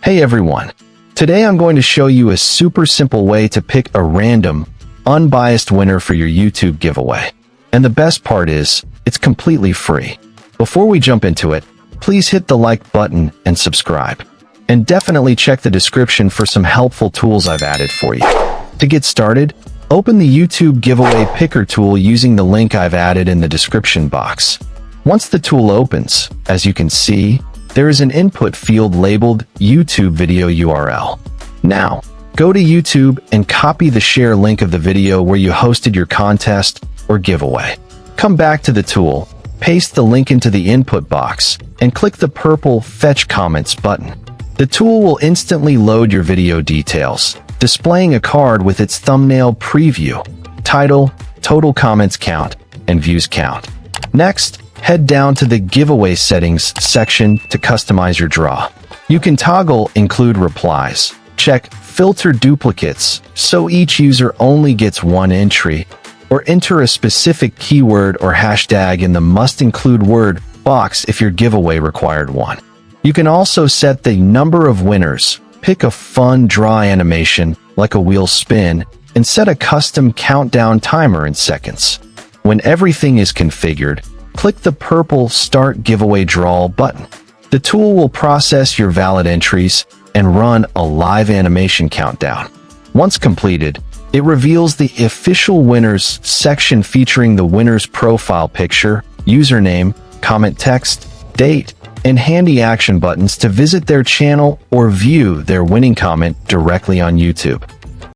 Hey everyone, today I'm going to show you a super simple way to pick a random, unbiased winner for your YouTube giveaway. And the best part is, it's completely free. Before we jump into it, please hit the like button and subscribe. And definitely check the description for some helpful tools I've added for you. To get started, open the YouTube giveaway picker tool using the link I've added in the description box. Once the tool opens, as you can see, there is an input field labeled YouTube video URL. Now, go to YouTube and copy the share link of the video where you hosted your contest or giveaway. Come back to the tool, paste the link into the input box, and click the purple Fetch Comments button. The tool will instantly load your video details, displaying a card with its thumbnail preview, title, total comments count, and views count. Next, head down to the giveaway settings section to customize your draw. You can toggle include replies, check filter duplicates so each user only gets one entry, or enter a specific keyword or hashtag in the must include word box if your giveaway required one. You can also set the number of winners, pick a fun draw animation like a wheel spin, and set a custom countdown timer in seconds. When everything is configured, click the purple Start Giveaway Draw button. The tool will process your valid entries and run a live animation countdown. Once completed, it reveals the official winners section featuring the winner's profile picture, username, comment text, date, and handy action buttons to visit their channel or view their winning comment directly on YouTube.